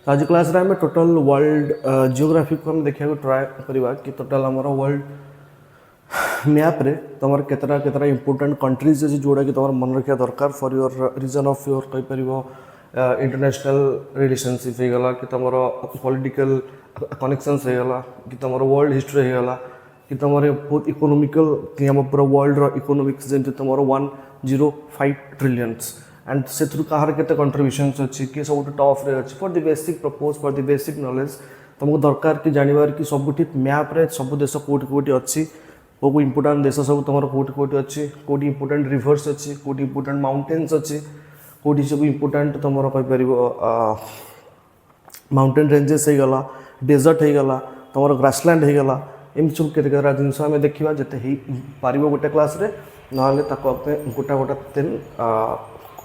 आज क्लास रे आम टोटल वर्ल्ड जियोग्राफी को हम देखा ट्राए करवा कि टोटल आमर वर्ल्ड मैप रे तुम केतरा इंपोर्टेंट कंट्रीज अच्छी जोड़ा कि तुम मन रखा दरकार for your region of your कहीपर इंटरनेशनल रिलेशनशिप हो गला कि तुम पॉलिटिकल कनेक्शंस हो गला कि तुम वर्ल्ड हिस्ट्री हो गला कि तुम बहुत इकोनॉमिकल कि हम पूरा वर्ल्ड रो इकोनॉमिक्स जमी तुम 105 ट्रिलियंस एंड से कहार के कंट्रीब्यूशन अच्छी कि सब टॉप रे अच्छी for the basic propose for the basic knowledge तुमको दरकार कि जानवर कि सबुठी मैप रे सब देश कोटी कोटी अच्छी को इंपोर्टेंट देश सब तुम कोटी कोटी अच्छी कोटी इंपोर्टेंट रिवर्स अच्छी कोटी इंपोर्टेंट माउंटेन्स अच्छी कोटी सब इंपोर्टेंट तुम कहीपर माउंटेन रेंजेस हो गला डेजर्ट हो गला तुम ग्रासलैंड हो गला एमती सब केते जिनस आम देखा जिते हो पार गोटे क्लास रे ना गोटा गोटा दिन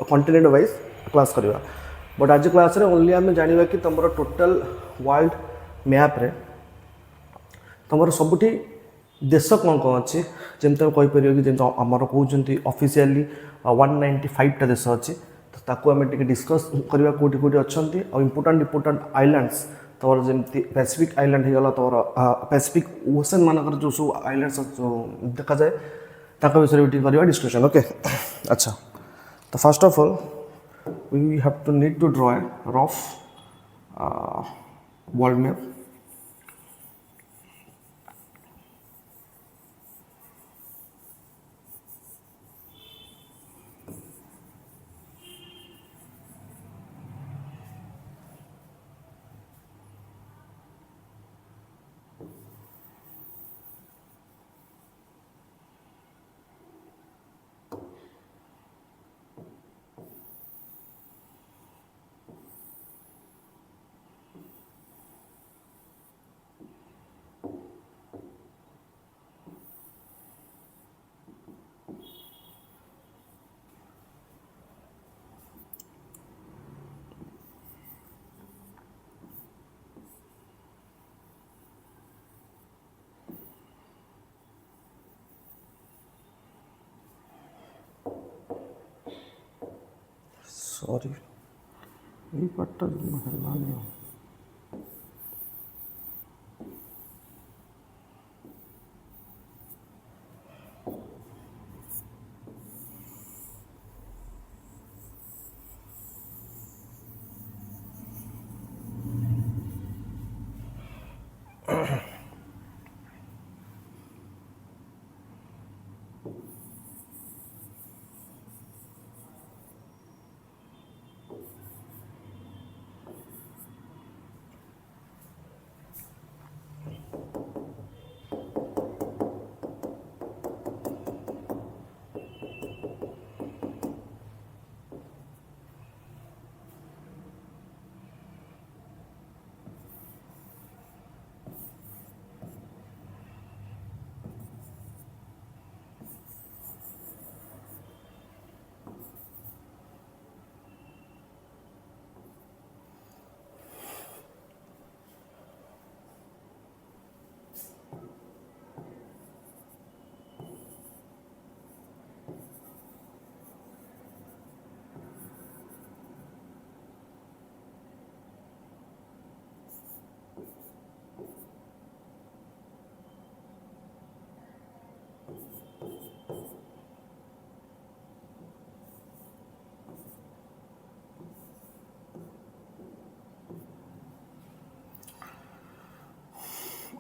कॉन्टिनेंट वाइज क्लास करवा बट आज क्लास रे ओनली आम जाना कि तुम टोटल वर्ल्ड मैप रे तुम सबुठी देश कौन कौन अच्छी जमी तुम कहीपर कि जमी आमर कहते ऑफिशियली 195टा देश अच्छी तो ताकू आम डिस्कस करवा कोटी कोटी अच्छा और इंपोर्टेंट आइलैंड्स तुम जमी पैसिफिक आइलैंड होगा तुम पैसिफिक ओशन मानकर जो सब आइलैंड्स देखा जाए ताक विषय भी करवा डिस्कशन ओके अच्छा तो first of all we have to need to draw a rough world map sorry ये पार्टा है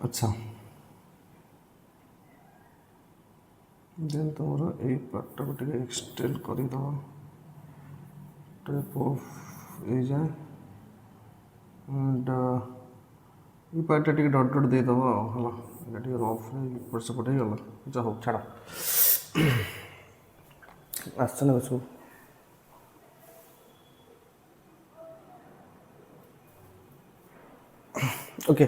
अच्छा देन तुम यही पार्टा को टे एक्सटेंड करद टाइप ऑफ ये जाए एंड ये पार्टा टे डट डट देदेव है टे रफ एपट सेपट हो गला जा हो छाड़ आसना सब okay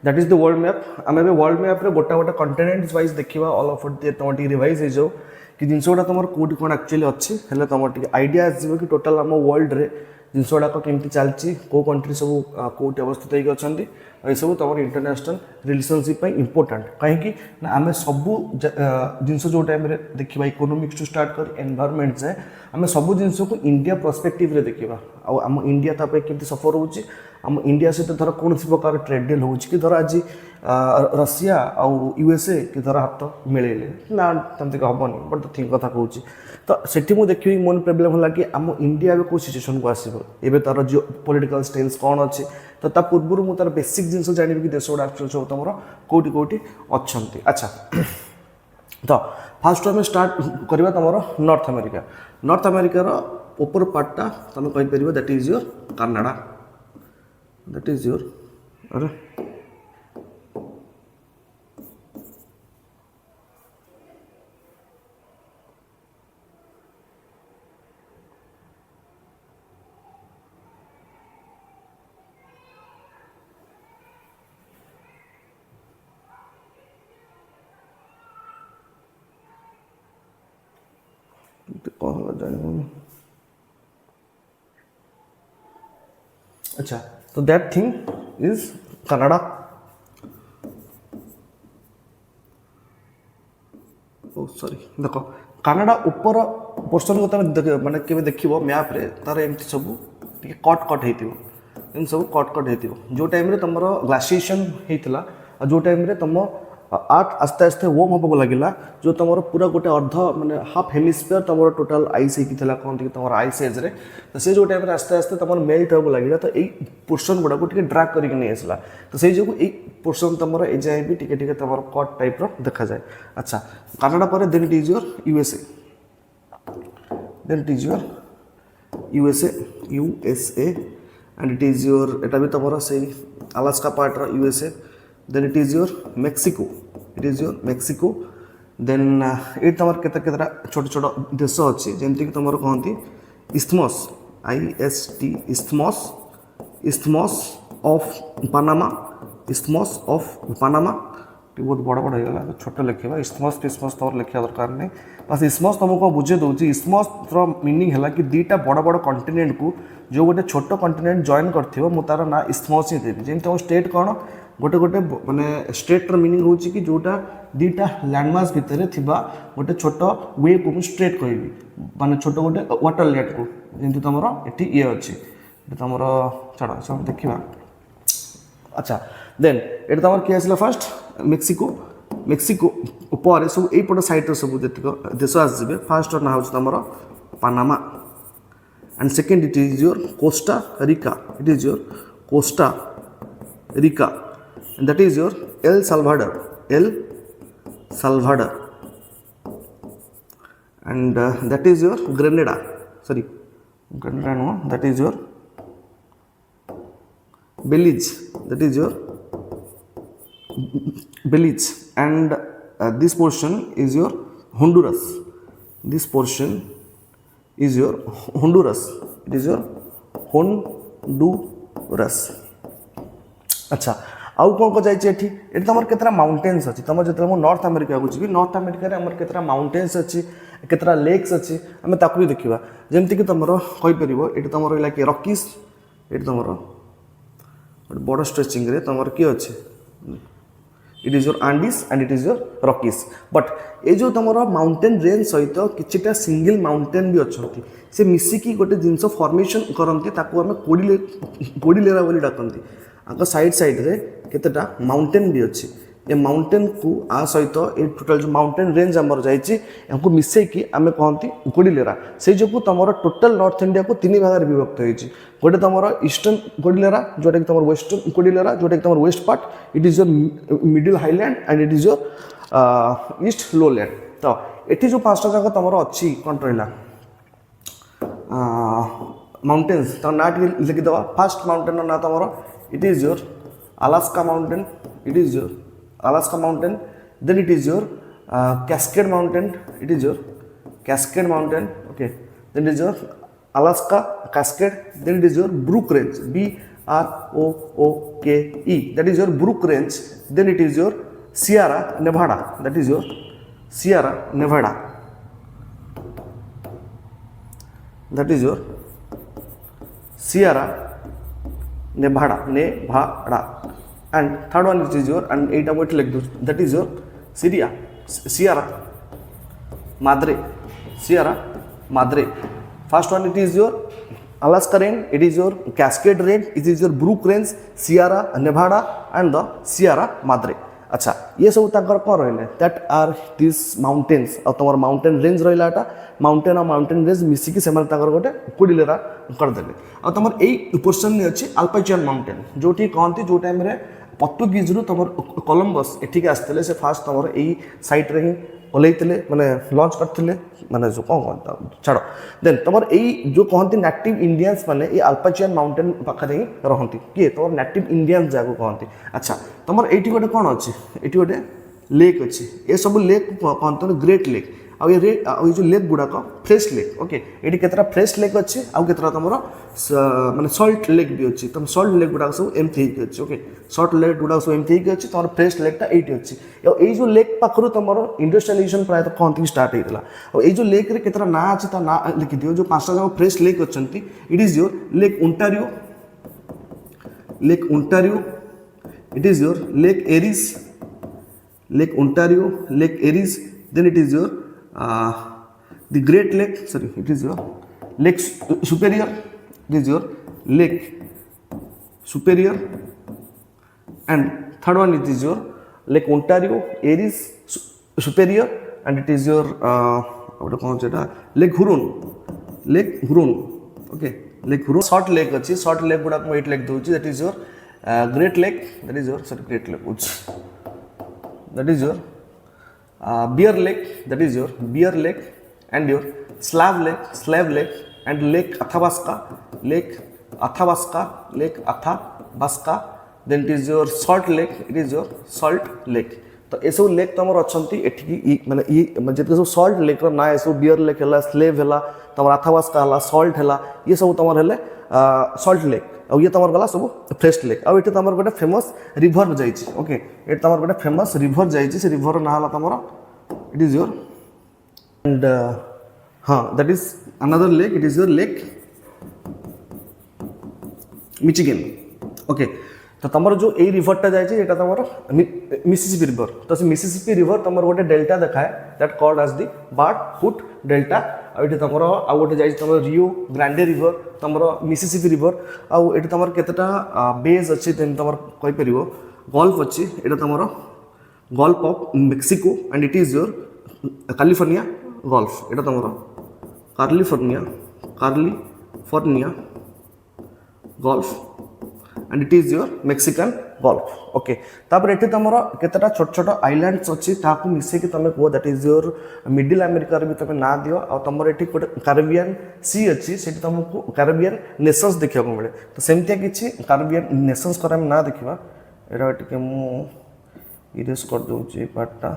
that is the world map आम ए वर्ल्ड मैप रे गोटा गोटा कंटिनेंट्स वाइज देखा ऑल ऑफ तुम रिवाइज हो कि जिनस गुड़ा तुम कौटी कौन एक्चुअली अच्छी है तुम आइडिया आसो कि टोटाल आम वर्ल्ड रे जिनस गुड़ाक केमती चलती कौ कंट्री सब कौटी अवस्थित होगी अच्छा ये सब तुम इंटरनेशनल रिलेशनशिप इंपोर्टाट कहीं आम सब जिनस जो टाइम देखा इकोनोमिक्स टू स्टार्ट कर एनवायरमेंट जाए आम सब जिन को इंडिया पर्सपेक्टिव रे देखा आम इंडिया ताप केमती सफर होची आम इंडिया सहित धर कौन प्रकार ट्रेड डील हो कि धर आज रशिया आउ यूएसए कि धर हाथ मिलेले ना तमती हेनी बट ठीक कथा कहूँ तो सेठी मुझे देखिए मोन प्रोब्लेम है कि आम इंडिया कौ सिचुएसन को आसो एवं तार जियो पॉलिटिकल स्टेन्स कौन अच्छे तो ता पूर्व मुझे तार बेसिक जिन जानी कि देश गुड़ा सब तुम कौटी कौटी अच्छा अच्छा तो फास्ट आम स्टार्ट करवा तुम नॉर्थ अमेरिकार ऊपर पार्टा तुम कहीपर that is your Canada that is your अरे कौन जाने अच्छा तो दैट थिंग इज कनाडा ओ सॉरी देख कनाडा ऊपर पोर्सन को तुम माने के देखो मैप रे तार एमती सब कट कट होती सब कट कट हो जो टाइम तुम ग्लासिएशन होता जो टाइम तुम आर्ट आस्ते आस्ते वोम हम लगे जो तुम पूरा गोटे अर्ध माने हाफ हेमिस्फीयर तुम टोटाल आइस होता कहते तुम आइस एज रे तो से जो टाइम आस्ते आस्ते तुम मेल्ट हम लगे तो यही पोर्सन गुड़ा को ड्राग करके नहीं आसला तो से जो पोर्सन तुम ए जाए भी टे तुम कट टाइप देखा जाए अच्छा कनाडा पर then it is your USA then it is your USA and it is your एटा भी तुम से Alaska part USA then it is your Mexico then ये तुम केतरा छोट छोट देश अच्छी जमती कि तुम कहती isthmus IST isthmus of Panama बहुत बड़ बड़ होगा छोट लिखा इस्थमस फिस्थमस तुम लिखा दरकार नहीं बस इस्थमस तुमको बुझे दूसरी इस्थमस मीनिंग है कि दुईटा बड़ बड़ कंटिनेंट को जो गोटे छोट कंटिनेंट जॉइन कर तार ना इस्थमस ही देवी जमी तुम स्टेट कौन गोटे गोटे माने स्टेट मीनिंग हो कि जोटा दुईटा लैंडमार्क भितर थिबा गोटे छोट वे को मुझे स्ट्रेट कहबी माने छोट गोटे वाटर लेट को जमी तुम ये ये अच्छी तुम छाड़ सब देखा अच्छा देन ये तुम किए आसला फास्ट मेक्सिको पर सब यपट साइड सब जीतक देश आसवे फास्ट ना हूँ तुम Panama and second it is your Costa Rica and that is your El Salvador and that is your Grenada no that is your Belize and this portion is your Honduras it is your Honduras अच्छा आउ कौन को जाइए ये तुम केतरा mountains अच्छी तुम जो नॉर्थ अमेरिका को जी नॉर्थ अमेरिका आम केतरा माउंटेन्स अच्छी केतरा लेक्स अच्छी आम ताकू भी देखा जमती कि तुम कहीपर ये तुम रहा कि रॉकीज ये तुम बड़ स्ट्रेचिंग रे तुम किए अच्छे it is your undies and it is your Rockies but ये जो तुम माउंटेन रेंज सहित किछिटा सिंगल माउंटेन भी अच्छा से मिसिकी गोटे जिनस फॉर्मेशन करती आम कोडिलेरा बोली डाकती आग साइड रे केतेटा माउंटेन भी अच्छी ये माउंटेन को आ सहित ये टोटाल जो माउंटेन रेंज आमर जाइए मिसेकी आम कहती कोडिलेरा से जो तुम टोटाल नॉर्थ इंडिया को तीन भाग में विभक्त होती गोटे तुम ईस्टर्न कोडिलेरा जोटा कि तुम वेस्टर्न कोडिलेरा जोटा कि तुम west part it is your middle highland and it is your east lowland तो ये जो पांचटा जाक तुम अच्छी कौन रहा माउंटेन्स तुम ना लिखिद फास्ट माउंटेन ना तुम it is your Alaska mountain then it is your Cascade mountain okay then it is your Alaska Cascade then it is your Brook range BROOKE that is your Brook range then it is your Sierra Nevada that is your Sierra Nevada that is your Sierra Nevada and third one it is your and 8 about like that is your Sierra Madre Sierra Madre. First one it is your Alaska range, it is your Cascade range, it is your Brook range, Sierra Nevada and the Sierra Madre. अच्छा ये सब ताकर कौन रहिले that are this mountains और तमर mountain range रहिला एटा mountain और mountain range मिसी की सेमल ताकर गोटे कुडिलेरा कर देले और तमर एई पोर्शन ने अछि अल्पाइचियन माउंटेन जोटी कहंती जो टाइम रे पोर्तुगीज रु तमर कोलंबस एठी के आस्तले से फास्ट तमर एई साइट रे ही ओलेइतले माने लॉन्च करथिले माने जो कोन छाड़ो देन तमर एई जो कहंती नेटिव इंडियंस माने ए अल्पाइचियन माउंटेन पाखरे ही रहंती कि तमर नेटिव इंडियंस जाको कहंती अच्छा तमर एठी गोटे कोन अछि एठी गोटे लेक अछि ए सब लेक कहंतो ग्रेट लेक आ ये जो लेक गुडाक फ्रेश लेक ओके एठी केतरा फ्रेश लेक अछि आ केतरा तमर माने सॉल्ट लेक भी अछि तम सॉल्ट लेक गुडाक सब एमथि ही अछि ओके सॉल्ट लेक गुडाक सब एमथि ही अछि तमर फ्रेश लेक ता एठी अछि ए जो लेक पाखरु तमर इंडस्ट्रियलाइजेशन प्राय तो कहंती स्टार्ट हेतला और ए जो लेक रे केतरा ना अछि ता ना लिखि दियो जो पांचटा जो फ्रेश लेक अछंती it is your lake Ontario it is your Lake Erie, Lake Ontario, Lake Erie, then it is your the Great Lake, sorry, it is your Lake Superior, it is your Lake Superior, and third one it is your Lake Ontario, Erie, Superior, and it is your Lake Huron, okay, Lake Huron, short lake अच्छी, short lake गुड़ा को 8 lake दूँगी, that is your Great Lake, that is your Great Lake, that is your Bear Lake, that is your Bear Lake, and your Slave Lake, and Lake Athabasca, then it is your Salt Lake, it is your Salt Lake. तो ये सब lake तमर अच्छी एठी माने जितने सब salt lake ना ये सब बियर लेक है स्लेव है तमर अथावास्का है सॉल्ट है ये सब तमर है सॉल्ट लेक और ये तमर गला सब फ्रेश लेक और ये तमर गोटे फेमस रिवर जाइए ओके ये तमर गोटे फेमस रिवर जाइए से रिवर ना है तमर इट इज योर एंड हाँ that is another lake it is your lake Michigan okay तो तमर जो ए रिवरटा जाइए एटा तमर मिसिसिपी रिवर तो से मिसिसिपी रिवर तमर गोटे डेल्टा देखाए that called as the bird foot delta आ एठी तमर आ गोटे जाइए तमर रियो ग्रांडे रिवर तमर मिसिसिपी रिवर आ एठी तमर केतेटा बेज अछि तेन तमर कहि परिबो गल्फ अछि एटा तमर gulf of Mexico and it is your California gulf एटा तमर California gulf and it is your Mexican Gulf okay तापर एठी तमरो केतेटा छोट छोट आइलैंड्स अछि ताकू मिसे कि तमे को that is your middle America रे भी तमे ना दियो आ तमरो एठी कोटे कैरिबियन सी अछि सेठी तमको कैरिबियन नेशंस देखियो को मिले तो सेमतिया किछि कैरिबियन नेशंस करे हम ना देखिबा एटा टिके मु इरेज कर दोछि पार्टटा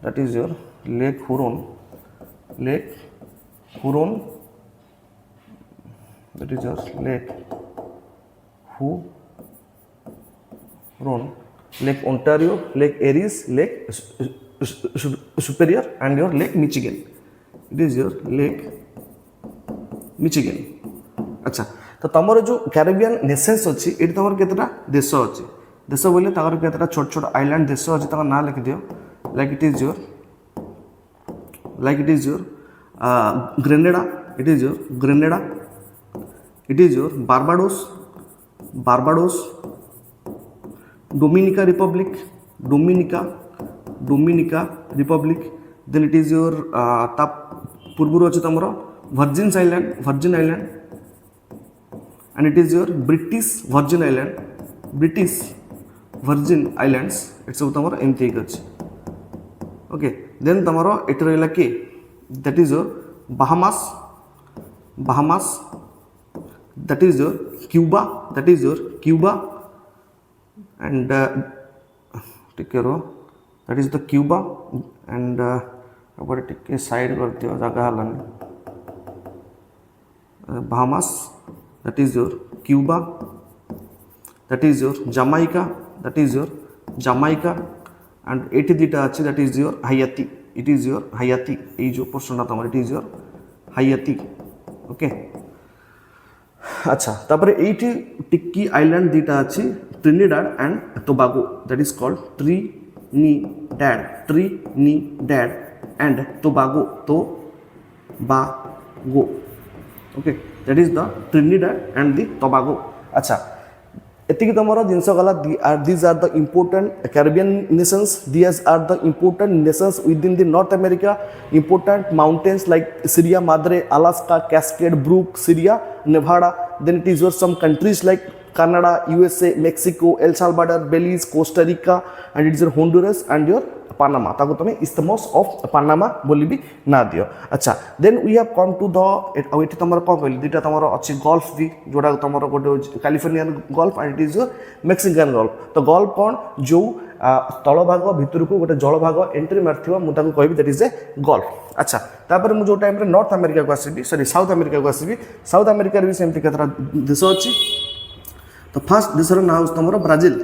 that is your lake Huron that is your lake Huron, Lake Ontario, Lake Erie, Lake Superior, and your Lake Michigan. It is your Lake Michigan. अच्छा तो तमर जो कैरिबियन नेशंस अच्छी ये तमर केतटा देश अच्छी देश बोले ताकर केतटा छोट छोट आइलैंड देश अच्छी ताकर ना लिख दियो like it is your Grenada it is your Barbados, Dominica Republic, then it is your पूर्वरु अछि तमरो Virgin Island, and it is your British Virgin Islands, it's सब तमरो एमती अछि ओके देन तमरो एट रहला के that is your Bahamas, that is your Cuba, and take care of that is the Cuba and about take side कर दियो जगह हलानी Bahamas, that is your Cuba, that is your Jamaica, and 80 dita अच्छी that is your Haiti, it is your Haiti ये जो portion आता है it is your Haiti okay अच्छा तापर एठी टिक्की आइलैंड दीटा अछि Trinidad and Tobago that is called Trinidad and Tobago okay that is the Trinidad and the Tobago अच्छा एतिकी तुम जिनस गला these are the important Caribbean nations these are the important nations within the North America important mountains like Sierra Madre Alaska Cascade brook Sierra Nevada then it is your some countries like Canada, USA, Mexico, El Salvador, Belize, Costa Rica and it is your Honduras and your Panama ताको तुम्हें Isthmus of Panama बोली भी ना दियो अच्छा then we have come to the एठी तमरो कोन कहली दुटा तमरो अछि गल्फ भी जोडा तमरो गोटे Californian gulf and it is your Mexican gulf तो गल्फ कोन जो तल भाग भितर को गोटे जल भाग एंट्री मारथिबा मु ताको कहबी दैट इज ए गल्फ अच्छा तापर मु जो टाइम रे नॉर्थ अमेरिका को आसीबी सॉरी साउथ अमेरिका को आसीबी साउथ अमेरिका रे भी सेमति केतरा देश अछि तो फर्स्ट देशर ना होस तमरो ब्राजील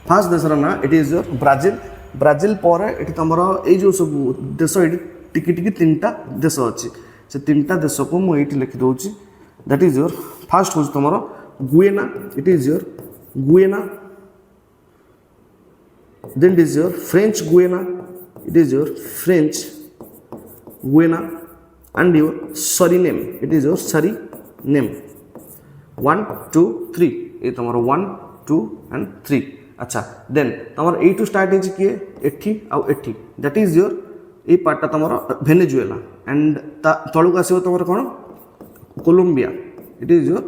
फर्स्ट देशर ना इट इज योर ब्राजील पर एठी तमरो ए जो सब देश एठी टिकी टिकी तीनटा देश अछि से तीनटा देश को मु एठी लिखि दोछि दैट इज योर फर्स्ट होस तमरो Guyana it is your Guyana then it is your French Guiana it is your French Guiana and your Suriname it is your Suriname 1 2 3 ये तुम्हारा 1 2 and 3 अच्छा then तुम्हारा A to start है किए एठी आउ एठी that is your ये पार्टा तुम्हारा Venezuela and तलु का सेव तुम्हारा कौन Colombia it is your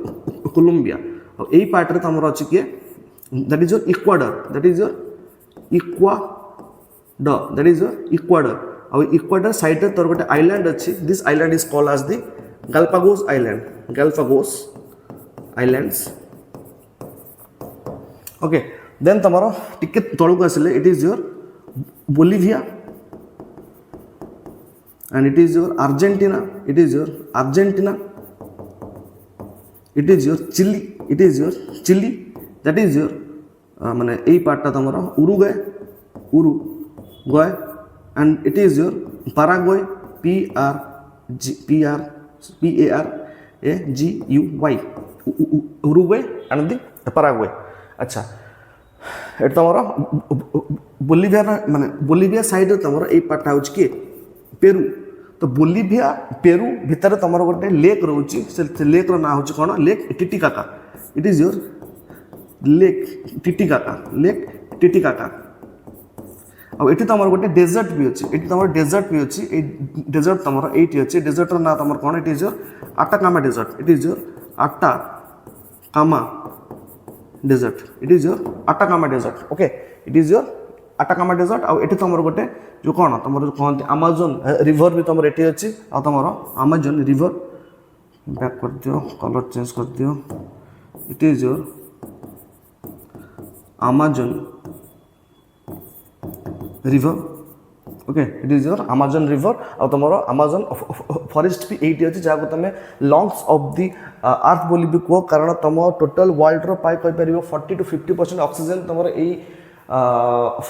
Colombia और ये पार्ट रे तुम्हारा अच्छी किए that is your Ecuador that is your Ecuador that is your Ecuador our Ecuador side रे तोर गोटे आइलैंड अछि this island is called as the Galapagos Islands okay then तमरो टिके तळु को आसिले it is your Bolivia and it is your Argentina it is your Chile it is your Chile that is your माने एई पार्टटा तमरो Uruguay and it is your Paraguay PARAGUY Uruguay and the Paraguay अच्छा एट तमरो Bolivia माने Bolivia side तमरो एई पार्टटा होच के पेरू तो बोलिविया पेरू भीतर तमरो गोटे लेक रहउची से लेक रो ना होच कोन lake Titicaca it is your lake Titicaca अब एठी तमर गोटे डेजर्ट भी अछि एठी तमर डेजर्ट भी अछि ए डेजर्ट तमर एठी अछि डेजर्ट रो ना तमर कोन it is your Atacama desert it is your Atacama desert okay it is your Atacama desert अब एठी तमर गोटे जो कोन तमर जो कहंती अमेज़न रिवर भी तमर एठी अछि आ तमर अमेज़न रिवर बैक कर दियो कलर चेंज कर दियो it is your Amazon river okay it is your Amazon river और तमरो Amazon forest भी एटी अछि जाको तमे lungs of the earth बोली भी को कारण तम टोटल वर्ल्ड रो पाई कहि परिबो 40 to 50% ऑक्सीजन तमरो एई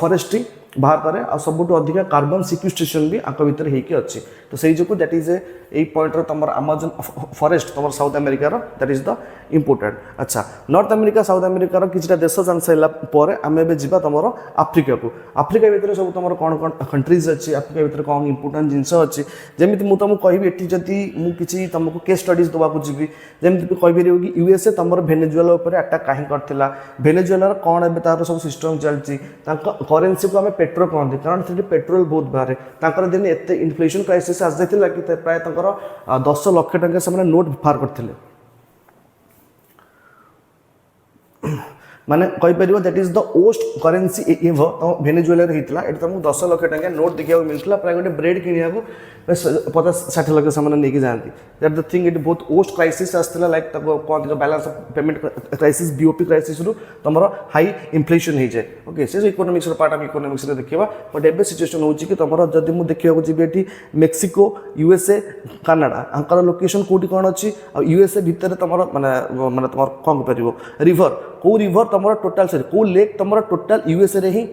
फॉरेस्ट बाहर करे आ सबुटो अधिका कार्बन सिक्वेस्ट्रेशन भी आक भीतर हेकी अछि तो सेही जोको दैट इज ए पॉइंट रो तमर अमेज़न फॉरेस्ट तमर साउथ अमेरिका रो दैट इज द इंपोर्टेंट अच्छा नॉर्थ अमेरिका साउथ अमेरिका रो किछटा देश जानसैला परे आमे बे जिबा तमर अफ्रीका भीतर सब तमर कोन कोन कंट्रीज अछि अफ्रीका भीतर कोन इंपोर्टेंट जिंस अछि जेमिति मु तमु कहिबी एठी जति मु किछि तमको केस स्टडीज दबा को जिबी जेमिति कहिबी रे कि यूएसए तमर वेनेजुएला ऊपर अटैक काहे करथिला वेनेजुएला रो कोन एबे तार सब सिस्टम चलछि तांका करेंसी को हमें पेट्रो कहते कारण से पेट्रोल बहुत बाहर तांकर दिन एत इन्फ्लेशन क्राइसिस आस जाता कि प्राय 10 लाख टंका से नोट बाहर करते माने कहि परिबो that is the worst currency ever तो वेनेजुएला रे हितला एट तुमको 10 लाख टंका नोट देखिया मिलथला प्राय गोटे ब्रेड किनिया को 50-60 लाख से नेकी जाती दैट द थिंग इट बहुत ओस्ट क्राइसिस आसला लाइक तको कोन balance of payment crisis BOP crisis रु तमरो हाई इन्फ्लेशन हो जाए ओके से इकोनॉमिक्स पार्ट ऑफ इकोनॉमिक्स रे देखिबा बट एबे सिचुएशन होची कि तमरो जदी मु देखिया को जिबे एठी मेक्सिको यूएसए कनाडा अंकर लोकेशन कोठी कोन अछि आ यूएसए भीतर तमरो माने तमरो कोन परिबो रिवर को रिवर तमरो टोटल से को लेक तमरो टोटल यूएसए रे ही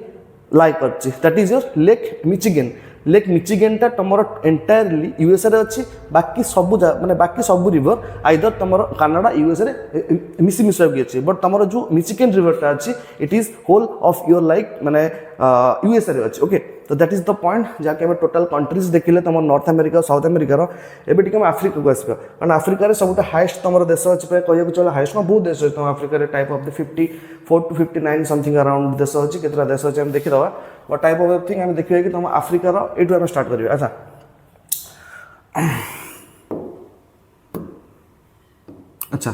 लाई करछि that is your lake Michigan lake मिचिगेनटा तुम एंटायरली यूएसए रे अच्छी बाकी सब माने बाकी सब रिवर आइदर तुम कनाडा यूएसए रे मिसी मिसाई अच्छी बट तुम जो मिचिगेन रिवरटा अच्छी it is whole of your like माने यूएसए रे अच्छी ओके तो दैट इज द पॉइंट जहाँकि टोटाल कंट्रीज देखिले तुम नॉर्थ अमेरिका साउथ अमेरिकार एबे टिके आफ्रिका को आसवा कारण आफ्रिका सब हाइस्ट तुम देश अच्छी प्राय कहूँ चलो हाइस्ट ना बहुत देश अच्छे तुम Africa type of the 54 to 59 something around देश अच्छी केतरा देश अच्छे देखीदा बट टाइप ऑफ थिंग देखिए कि तुम आफ्रिकार ये स्टार्ट करेंगे अच्छा अच्छा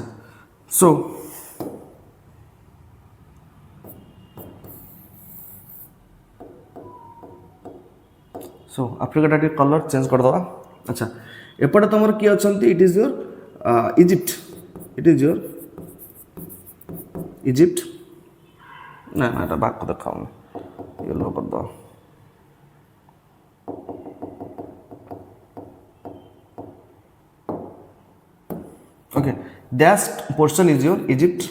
सो आफ्रिका टे कलर चेंज करदे अच्छा एपटे तुम किए अच्छा it is your Egypt it is your Egypt ना ना बाक देखा येलो कर दो okay that portion is your Egypt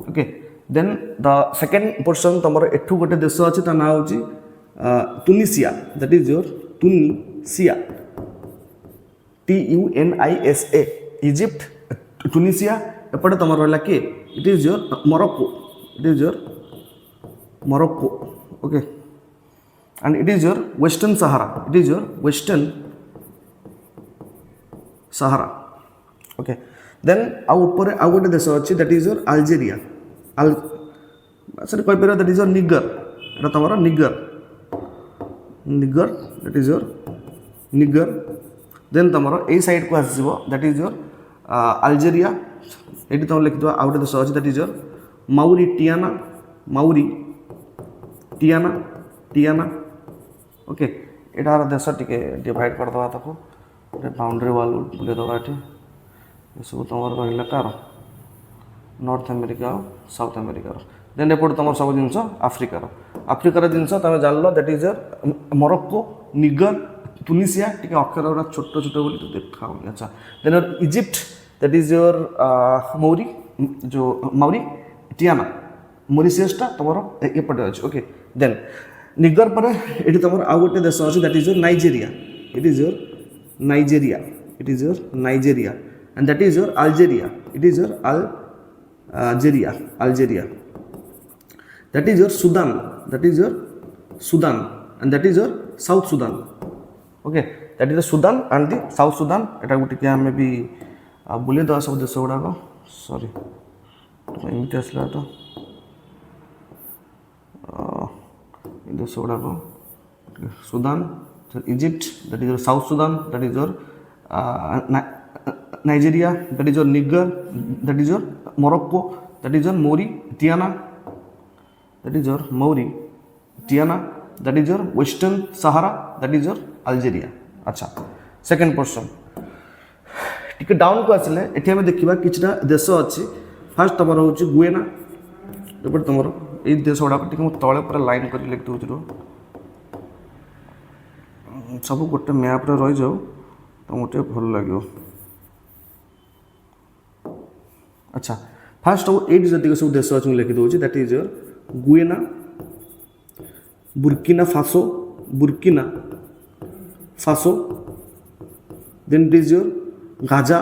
okay then the second portion तुम एठू गोटे देश अच्छे ता ना हूँ Tunisia that is your Tunisia TUNISA Egypt Tunisia एपटे तुम रहा किए it is your Morocco it is your Morocco okay and it is your western Sahara it is your western Sahara okay then आउ ऊपर आउ गोटे देश अच्छी that is your Algeria sorry कहीपर दैट इज योर निगर एटा तुम Niger Niger that is your Niger then तुम ए साइड को आसो दैट इज योर अल्जेरिया ये तुम लिखिद आउ गोटे देश अच्छी that is your Mauritania Mauritania टियाना ओके एटार देश टिके डिवाइड करदे ताको बाउंड्री वाल बुलेदवा ये सब तुम रहा कार North America South America then एपटे तुम सब जिन आफ्रिकार आफ्रिकार जिन तुम जान that is your Morocco Niger Tunisia T अक्षर गुड़ा छोट छोट बोली तो देखा अच्छा then your Egypt that is your मौरी जो मौरी टियाना मॉरिशियसटा तुम एपटे अच्छे ओके देन निगर पर ये तुम आउ गोटे देश अच्छे that is your Nigeria it is your Nigeria it is your Nigeria and that is your Algeria it is your Algeria Algeria that is your Sudan that is your Sudan and that is your South Sudan okay that is the Sudan and the south Sudan एटा गोटे आम भी बुले दवा सब देश गुड़ाक sorry एमती आसला तो देश गुड़ाक Sudan Egypt that is your South Sudan that is your Nigeria that is your Niger that is your Morocco that is your Mauritania that is your Mauritania that is your western Sahara that is your Algeria अच्छा second portion टिके down को आसिले एठी हमें देखिबा किछटा देश अच्छी fast तुम हूँ गुएना एपटे तुम ये देश गुड़ाक टे तले पूरा लाइन कर लिख दूँ सब गोटे मैप रे रही जाओ तो गोटे भल लगे अच्छा फास्ट ये जैसे सब देश अच्छे लिखी दूँ that is your Guinea Burkina Faso Burkina Faso then it is your गाजा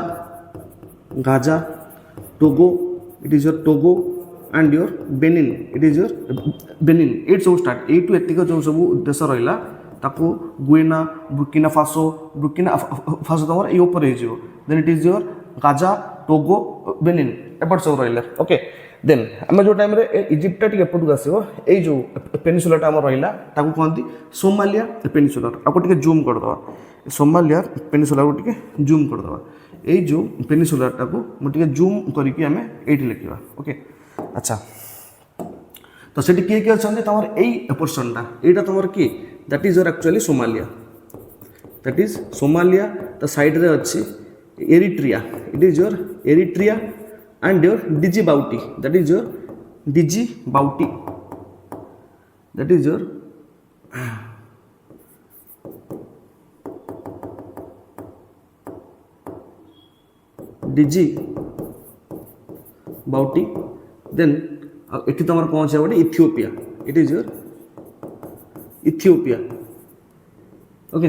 गाजा Togo it is your Togo and your Benin it is your Benin एट सब स्टार्ट एटू एतिक जो सब देश रहा ताको गुएना बुर्किना फासो तुम ये ऊपर हो then it is your Gaza Togo Benin एपट सब रहा ओके देन आम जो टाइम इजिप्टा टी एपटू आसो ये जो पेनिसुलाटा आम रहा कहती सोमालिया पेनिसुलार आपको टे जूम करदे सोमालिया पेनिसुला को टे जूम करदे ये जो पेनिसुलाटा को मुझे जूम करके आम ये लिखा ओके अच्छा तो से किए किए अच्छा तुम यही पोर्सनटा यहाँ तुम किए that is your actually Somalia that is Somalia तो साइड रे अच्छी Eritrea it is your Eritrea and your Djibouti that is your Djibouti that is your Djibouti then एठी तुम कौन है Ethiopia it is your Ethiopia okay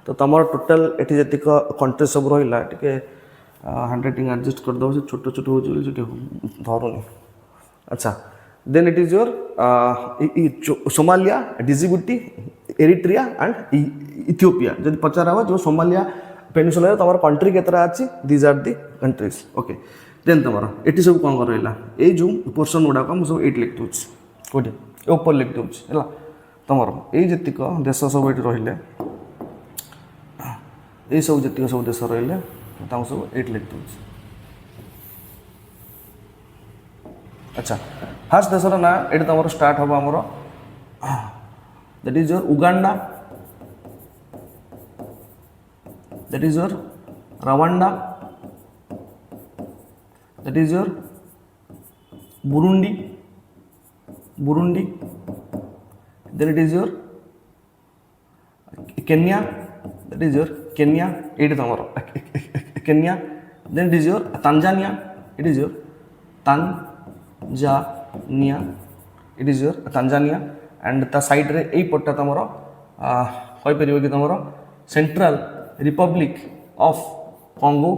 तो तुम total ये जी कंट्री सब रहा टे हैंड राइटिंग एडजस्ट करदे छोट छोट हो धरुनी अच्छा then it is your Somalia Djibouti Eritrea and Ethiopia जब पचार हम जो सोमालिया पेनिसुला तुम कंट्री केतरा अच्छी these are the countries okay then तुम ये सब कौन कर रहा ये जो पोर्सन गुड़ाक मुझे सब ये लिख दूँ कौटे ऊपर लिख दूँ है तुम ये जीक देश सब ये रही ये सब जी सब देश रही सब ये लिख दूँ अच्छा फास्ट देशर ना ये तुम स्टार्ट हम आमर that is your Uganda that is your Rwanda that is your Burundi Burundi then it is your Kenya that is your Kenya ये तुम Kenya then it is your Tanzania it is your Tanzania it is your Tanzania and ता side रे यही पट्टा तुम कहीपर कि तुम सेंट्रल रिपब्लिक ऑफ कॉन्गो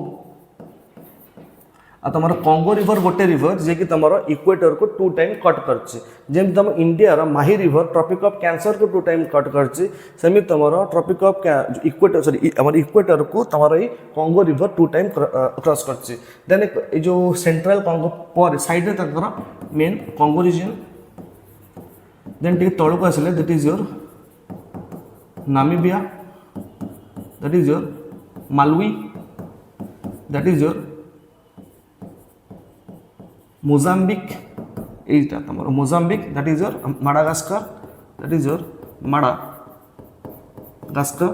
आ तुम कॉन्गो रिवर गोटे रिवर जी कि तुम इक्वेटर को 2 टाइम कट करमी तुम India Mahi river tropic of cancer को 2 टाइम कट करमी तुम tropic of equator sorry equator को तुम कॉन्गो रिवर 2 टाइम क्रॉस कर देन जो सेंट्रल कॉन्गो पर साइड रे मेन कॉन्गो रीजन देन टे तौक आसिले that is your Namibia that is your Malawi that is your Mozambique এইটা তোমার Mozambique that is your Madagascar that is your Madagascar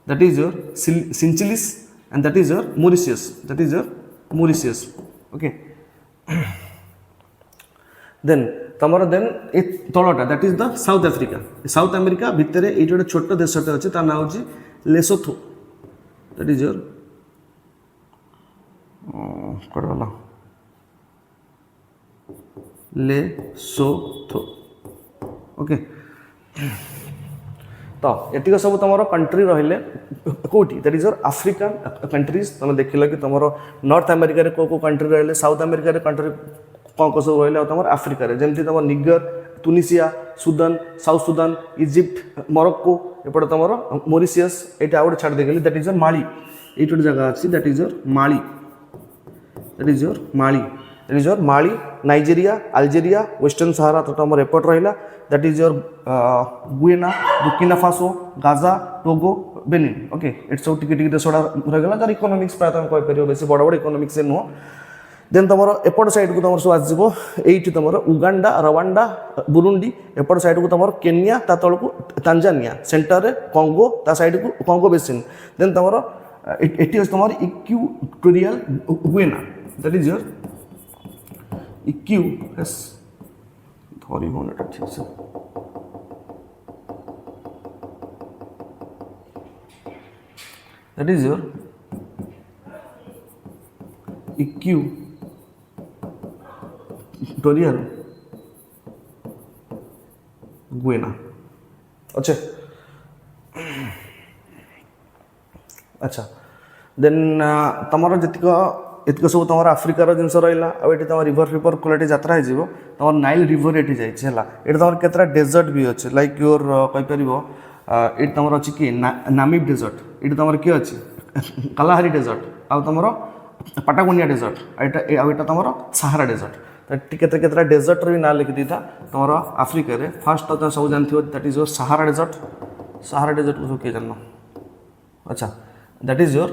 that is your Seychelles and that is your Mauritius that is your Mauritius okay then তোমার then এই তলটা that is the South Africa South America ভিতরে এই যে ছোট দেশটা আছে তার নাম হচ্ছে লেসোথো দ্যাট ইজ योर করলা लेसोथो ओके तो ये सब तुम कंट्री रही कौटी that is your African countries तुम देख कि तुम नॉर्थ अमेरिका रे को कंट्री रही साउथ अमेरिका रे कंट्री कौन कौन सब रही तुम आफ्रिका रे जमती तुम Niger Tunisia Sudan South Sudan Egypt Morocco एपटे तुम मॉरिशस ये आउट छाड़ देगली दैट इज योर माली ये जगह अच्छी that is your Mali that is your Mali that is your Mali Nigeria Algeria western Sahara तो तुम एपट रहा that is your Guinea Burkina Faso Gaza Togo Benin okay it's सब टिके देशटा रहीगला तार इकोनॉमिक्स प्राय तुम कहीपर बेस बड़ बड़ इकोनॉमिक्स नुह देन तुम एपट साइड को तुम सब आसो ये तुम उगांडा रवांडा बुरुंडी एपट साइड को तुम केन्या ता तल को तांजानिया सेंटर रे कॉन्गो ता साइड को कॉन्गो बेसिन देन तुम ये तुम equatorial Guinea that is your इक्यू एस धरी हो ठीक से that is your equatorial Guinea अच्छा अच्छा देन तुम जी एतक सब तुम आफ्रिकार जिनस रहा आठ तुम रिवर फिवर क्वालिटी यात्रा हो तुम नाइल रिवर ये जाइए तुम केतरा डेजर्ट भी अच्छे लाइक योर कहीपर ये तुम अच्छी कि नामिब डेजर्ट ये तुम किए अच्छी कालाहारी डेजर्ट आ तुम पाटागोनिया डेजर्ट आईटा तुम सहारा डेजर्ट केतरा डेजर्ट भी ना लिखी था तुम आफ्रिका रे फास्ट तुम सब जानते that is your Sahara desert को सब किए जान अच्छा that is your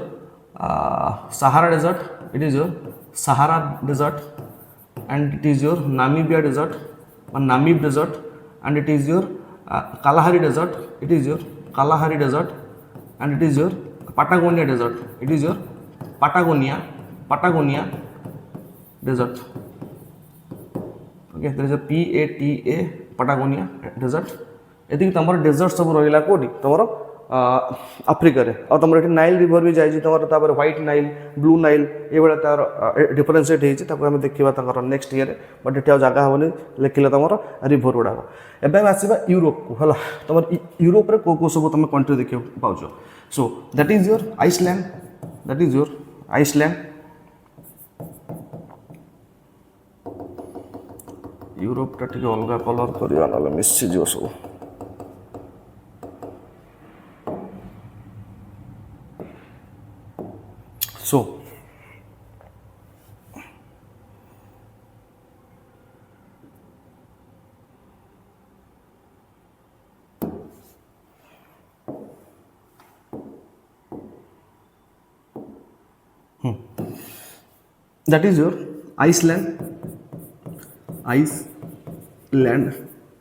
Sahara desert, it is your Sahara desert, and it is your Namibia desert or Namib desert, and it is your Kalahari desert, it is your Kalahari desert, and it is your Patagonia desert, it is your Patagonia desert. Okay, there is a PATA Patagonia desert. ये तुम desert सब रहा कौटी तुम आफ्रिकार आ तुम ये Nile river भी जाइए तुम व्हाइट नाइल ब्लू नाइल ये तार डिफरेन्सीएट होती देखा नेक्स्ट ईयर बट ये जगह हेनी लिखिले तुम रिभर गुड़ाक एवं आसवा यूरोप को है तुम यूरोप रे को सब तुम कंट्री देखा पाच so that is your Iceland that is your Iceland Europe टा टिके अलग कलर करवा ना मिसी जो सब सो that is your Iceland,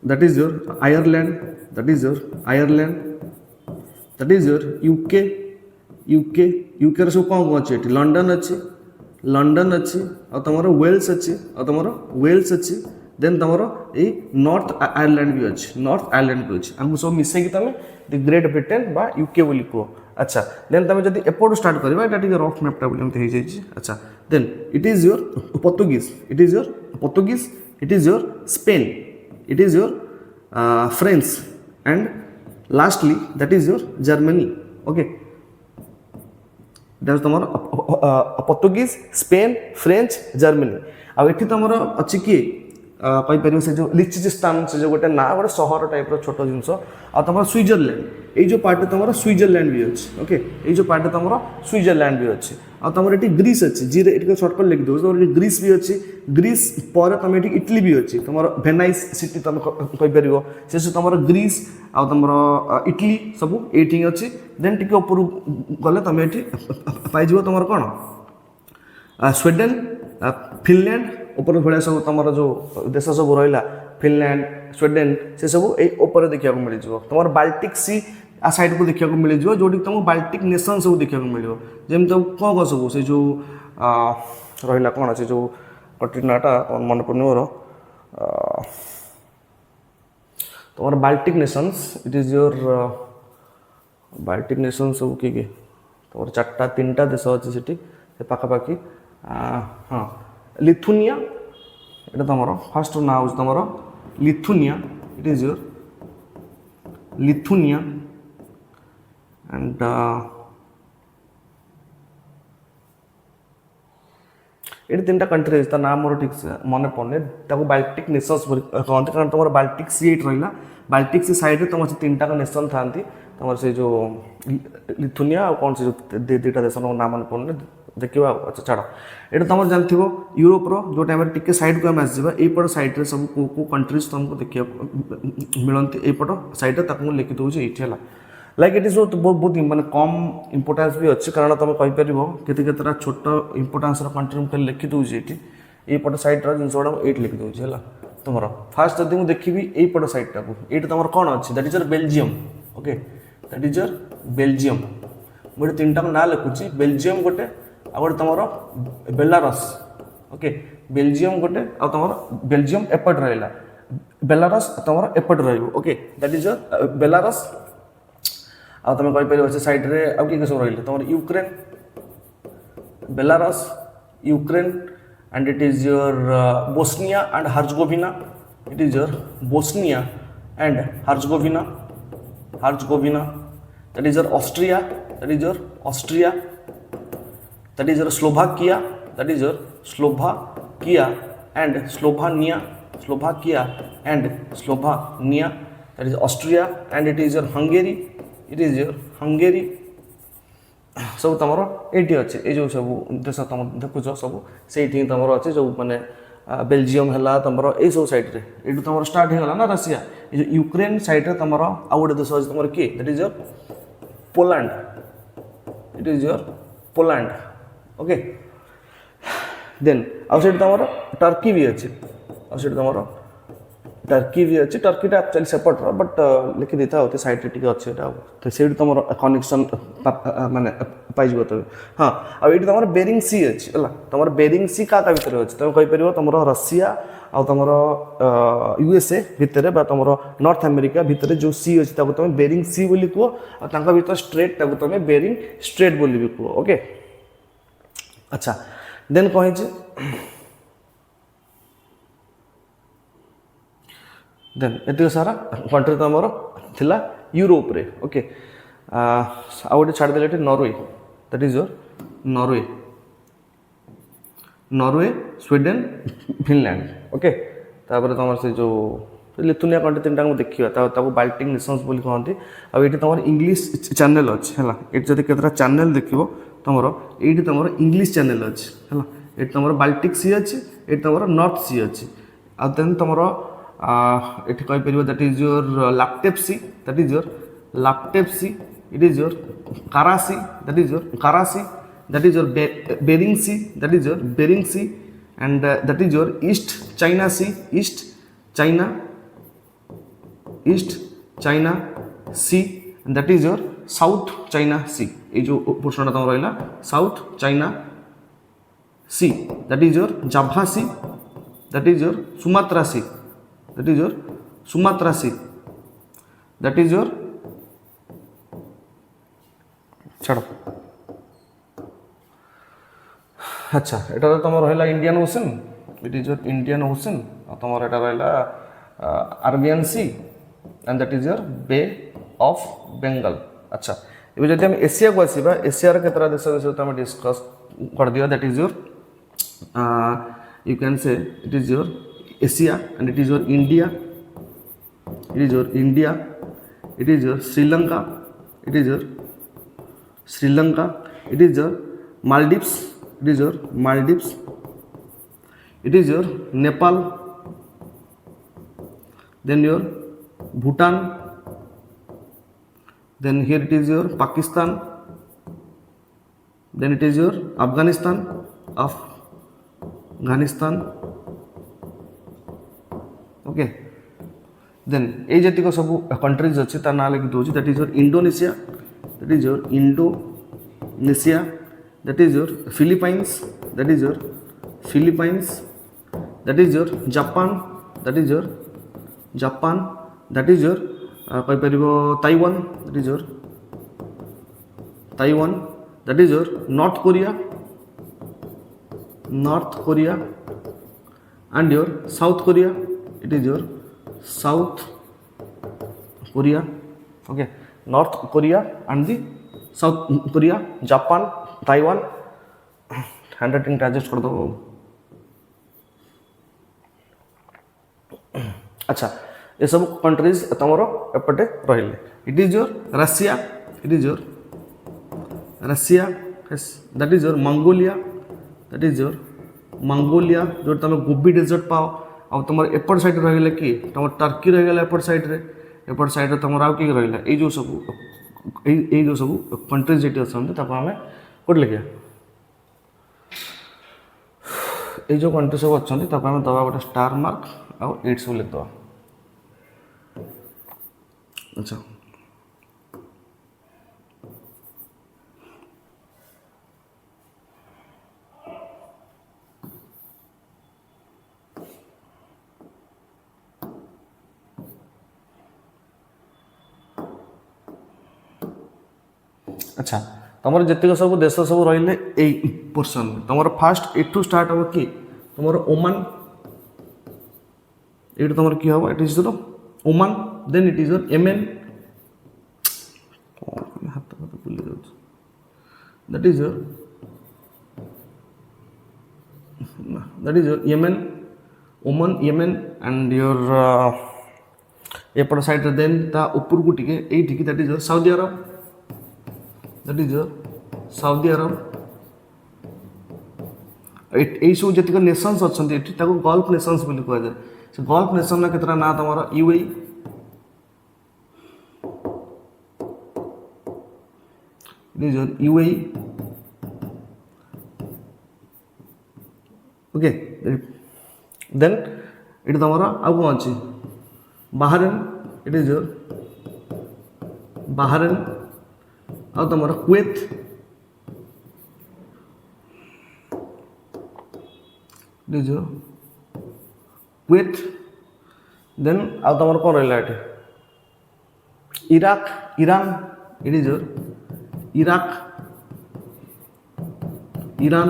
that is your Ireland, that is your Ireland, that is your UK रे सब कौन अच्छे लंडन अच्छी आ तुम वेल्स अच्छी आ तुम वेल्स अच्छी देन तुम ये नॉर्थ आयरलैंड भी अच्छी आमको सब मिसेक तुम द ग्रेट ब्रिटेन बा यूके बोली कह अच्छा देन तुम जब एपटू स्टार्ट करवा ये टे रफ मैपटा बोली अच्छा then it is your Portuguese it is your Spain it is your French and lastly that is your Germany okay तुम पोर्तुगीज स्पेन फ्रेंच जर्मनी आठी तुम अच्छी किए कहीपर से जो लिचिस्तान से जो गोटे ना गोटे सहर टाइप छोट जिनस तुम स्विट्जरलैंड ये जो पार्ट तुम स्विट्जरलैंड भी अच्छे ओके ये जो पार्ट तुम स्विट्जरलैंड भी अच्छे आ तुम ये ग्रीस अच्छी जी ये सर्टकट लिखि दो तुम ग्रीस भी अच्छी ग्रीस पर तुम ये इटली भी अच्छी तुम वेनाइस सिटी तुम कहीपर से तुम ग्रीस आ तुम इटली सब ये अच्छी देन टी ऊपर गले तुम ये पाइज तुम कौन स्वीडेन फिनलैंड ऊपर भाया सब तुम जो देश सब रहा फिनलैंड स्वीडेन से सब ये देखा मिल तुम बाल्टिक सी आ साइड को देखा मिल जो तुम बाल्टिक नेशन सब देखा मिल जमी कौन कौन सब से जो रहा कौन से जो कंट्री नाटा मन पड़े मोर तुम Baltic Nations it is your Baltic nation सब किए तुम चार्टा तीन टा देश अच्छे से पाखापाखि हाँ लिथुनिया ये तुम फास्ट ना हूँ तुम Lithuania it is your Lithuania and ये तीन टा कंट्री है ना मोर ठीक से मन पड़े बाल्टिक नेशंस कहते कारण तुम बाल्टिक सी एट रहा बाल्टिक सी साइड तुम से तीन टा नेशन था तुम से जो लिथुनिया और कौन से जो दीटा देश ना मन पड़े देखा अच्छा छाड़ ये तुम जानते यूरोप जो टाइम टिके साइड को आम आसवा यपट साइड सब को कंट्रीज तुमको देखा मिलती यपट साइड में लिखि दूसरी ये लाइक इट इज बहुत मानते कम इंपोर्टान्स भी अच्छे कारण तुम कहीपर केतरा छोट इंपोर्टान्स कंट्री मुझे लिखि दूसरी ये यपट साइड जिन गुड़ा ये लिखि दूसरी है तुम फास्ट जब मुझे देखी यपट साइड टाक ये तुम कौन अच्छी that is your Belgium okay that is your Belgium मुझे तीन टा ना लिखुची बेल्जियम गोटे आ गए तुम बेलारस ओके बेल्जियम गोटे आ तुम बेल्जियम एपट रहा बेलारस तुम एपट रोके दैट इज योर बेलारस आ तुम कहीपर से साइड रे आउ किए सब रही तुम Ukraine Belarus Ukraine and it is your Bosnia and Herzegovina it is your Bosnia and Herzegovina that is your Austria that is your Austria that is your Slovakia and Slovenia that is Austria and it is your Hungary सब तुम ये अच्छे ये सब देश तुम देखुच सब से तुम अच्छे जो माने बेल्जियम है तुम ये सब साइड ये तुम स्टार्ट होगा ना रशिया ये यूक्रेन साइड रे तुम आउ गोटे देश अच्छे तुम किए that is your Poland it is your Poland okay then out तुम टर्की भी अच्छे आउट तुम टर्की भी अच्छी टर्कीटा एक्चुअली सेपटर बट लिखि देता होते साइड रे अच्छे तो से तुम कनेक्शन माने पाइज तुम हाँ आठ तुम बेरिंग सी अच्छी है तुम बेरिंग सी क्या भितर अच्छे तुम कहीपर तुम रशिया आ तुम यूएसए भितर तुम नॉर्थ अमेरिका भितर जो सी अच्छी तुम बेरिंग सी बोली कह भर स्ट्रेट तुम बेरिंग स्ट्रेट बोली भी कह ओके अच्छा देन कहे देन एतिक सारा कंट्री तो आमर थिला यूरोप रे ओके आ गोटे छाड़देले ये Norway that is your Norway Norway Sweden Finland okay तापर तुम से जो लिथुनिया कंट्री तीन टाइम देखा बाल्टिक नेशंस बोली कहते आ ये तुम इंग्लिश चैनल अच्छे है ये जब केतटा चैनल देख तुम ये तुम इंग्लिश चैनल अच्छे है ये तुम बाल्टिक सी अच्छे ये तुम नॉर्थ सी अच्छे आ देन तुम ये कहीपर that is your Laptev Sea that is your Laptev Sea it is your Kara Sea that is your Kara Sea that is your Bering Sea that is your Bering Sea and that is your East China Sea East China Sea and that is your South China Sea ये जो portion तुम रहा South China Sea that is your Java Sea that is your Sumatra Sea that is your Sumatra Sea that is your छाड़ अच्छा एटा तो तुम रहा Indian Ocean it is your Indian Ocean और तुम एटा रहा Arabian Sea and that is your Bay of Bengal अच्छा ये जब हम एशिया को आसवा एशिया केतरा देश विषय तुम डिस्कस कर दिया that is your you can say it is your Asia and it is your India, it is your India, it is your Sri Lanka, it is your Sri Lanka, it is your Maldives, it is your Maldives, it is your Nepal, then your Bhutan, then here it is your Pakistan, then it is your Afghanistan, okay then ये जतिक सब countries अच्छे तार ना लिखी दूसरी that is your Indonesia that is your Indonesia that is your Philippines that is your Philippines that is your Japan that is your Japan that is your कहीपर Taiwan that is your Taiwan that is your North Korea and your South Korea it is your South Korea okay North Korea and the South Korea Japan Taiwan handwriting adjust कर दो अच्छा ये सब countries तुम एपटे रही it is your Russia it is your Russia that is your Mongolia that is your Mongolia जो तुम Gobi desert पाओ आ तुम एपट साइड रही कि तुम टर्की रहीगला एपट साइड तुम आउ किए रहा ये जो सब कंट्रीज ये अच्छा आम कौट लिखा ये जो कंट्री सब अच्छा आम दबा गोटे स्टार मार्क आउ एट सब लिखद अच्छा अच्छा तुम जितक सब देश सब रही पोर्सन तुम फास्ट एठू स्टार्ट हम कि तुम ओमान ये तुम कि हम it is your Oman then it is your Yemen हाथ भूल that is your Yemen Oman Yemen and your एपट साइड देन ता ऊपर को टिके that is your Saudi Arab that is your Saudi Arab यही सब जितक नेशंस अच्छा गल्फ नेशंस बोली कह जाए से गल्फ नेशन केतटा ना तुम UAE it is your UAE okay then ये तुम आउ कौन अच्छी Bahrain it is your Bahrain आउ तुम Kuwait it is your Kuwait then आउ तुम कौन रहा ये Iraq Iran it is your Iraq Iran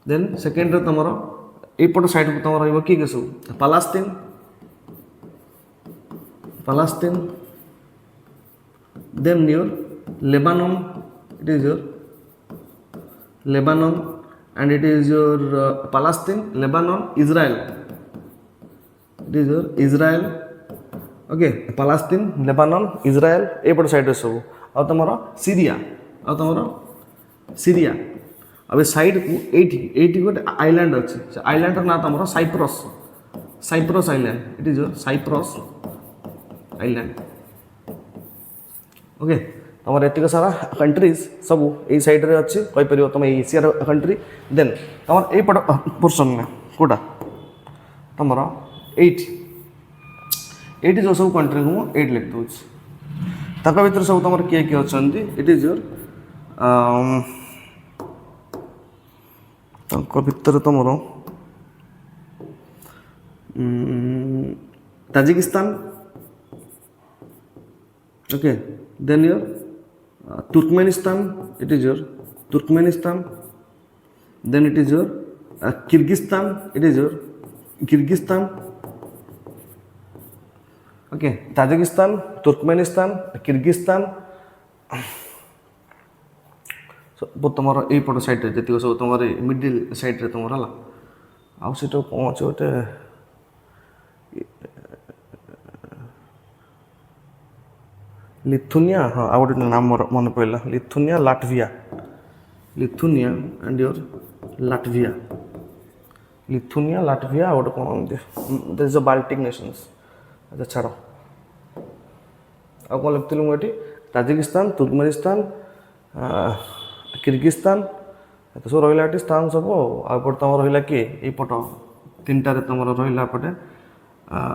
then second रे तुम एपट साइड को तुम रही सब Palestine Palestine then your Lebanon it is your Lebanon and it is your Palestine Lebanon Israel it is your Israel okay Palestine Lebanon Israel एपट side सब आ तुम सीरिया आ तुम सीरिया अब साइड को एटी गोटे आइलैंड अच्छी से आइलैंड ना तुम Cyprus Cyprus island it is your Cyprus island okay तुम एतिक सारा कंट्रीज सब यही साइड रे अच्छी कहीपर तुम एशियार कंट्री देन तुम यपट पोर्सन में कौटा तुम एट जो सब कंट्री को मुझे एट लिख दूसरी तक भर सब तुम किए किए अच्छा इट इज योर भर तुम Tajikistan okay then your Turkmenistan it is your Turkmenistan then it is your Kyrgyzstan it is your Kyrgyzstan okay Tajikistan Turkmenistan Kyrgyzstan तुम यपट साइड जी सब तुम मिडिल साइड तुम है आउ से कौन अच्छे गोटे लिथुनिया हाँ आ गए नाम मोर मन पड़ा Lithuania Latvia Lithuania and your Latvia Lithuania Latvia गोटे कौन दिस इज बाल्टिक नेशंस अच्छा छाड़ आ कौन लिखी मुझे ताजिकिस्तान तुर्कमेनिस्तान किर्गिस्तान तो सब रहा स्थान सब आउट तुम रहा किए यपट तीन टारे तुम रहा पटे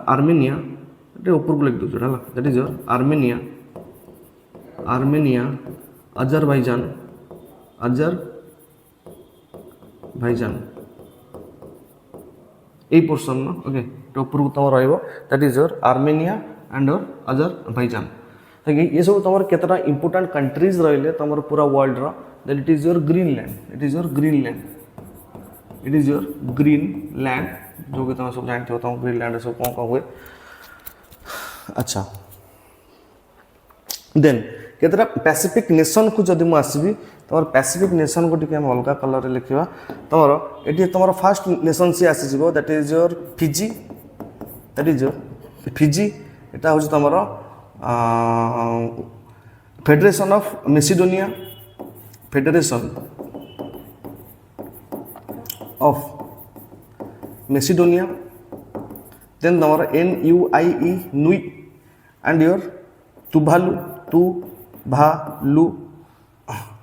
आर्मेनिया ये ऊपर को लिख दूसरा है that is your Armenia Armenia Azerbaijan Azerbaijan यही पोर्सन ओके तो ऊपर को तुम that is your Armenia and your Azerbaijan ये सब तुम केतटा इंपोर्टेंट कंट्रीज रही तुम पूरा world that it is your Greenland it is your Greenland it is your Greenland जो कि तुम सब जानते हो तुम ग्रीनलैंड सब कौन कौन हुए अच्छा देन केतटा पैसिफिक नेशन को जब मुझे आसबि तुम पैसिफिक नेशन को टी अलग कलर लिखा तुम ये तुम फास्ट नेशन सी आसीज that is your Fiji that is your Fiji यहाँ हूँ तुम Federation of Macedonia Federation of Macedonia then तुम NUIE Niue and your Tuvalu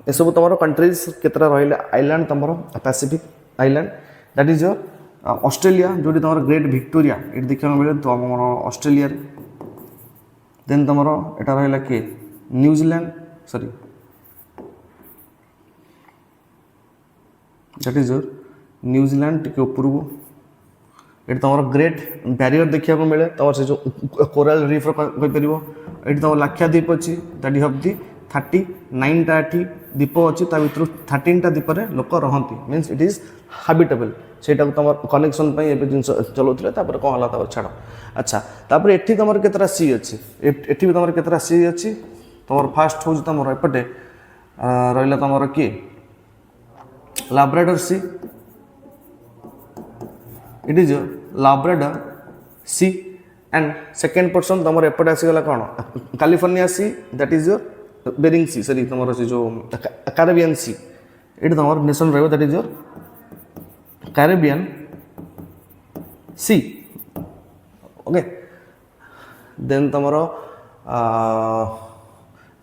ये सब तुम कंट्रीज केतरा रही आइलैंड तुम Pacific island that is your Australia जो तुम ग्रेट विक्टोरिया ये देखा मिले तुम ऑस्ट्रेलिया देन तुम यहाँ रहा किए New Zealand sorry that is your New Zealand T ऊपर को ये तुम ग्रेट बैरियर देखा मिले तुम से जो कोराल रीफ रहीपर ये तुम लाक्षाद्वीप अच्छी दैट यू हैव दी 39टा ये द्वीप अच्छी भर 13टा द्वीप लोक रहती मीन्स इट इज हाबिटेबल से तुम कनेक्शन जिन चलाते कौन है छाड़ अच्छा तापर एठी तुम केतरा सी अच्छी एठी भी तुम केतरा सी अच्छी तुम फास्ट हूँ तुम एपटे रहा तुम किए Labrador Sea it is Labrador Sea and second person तुम एपटे आसीगला कौन California Sea that is your Bering Sea sorry तुम से जो कैरेबियन सी ये तुम नेशन रहा that is your Caribbean Sea okay then तुम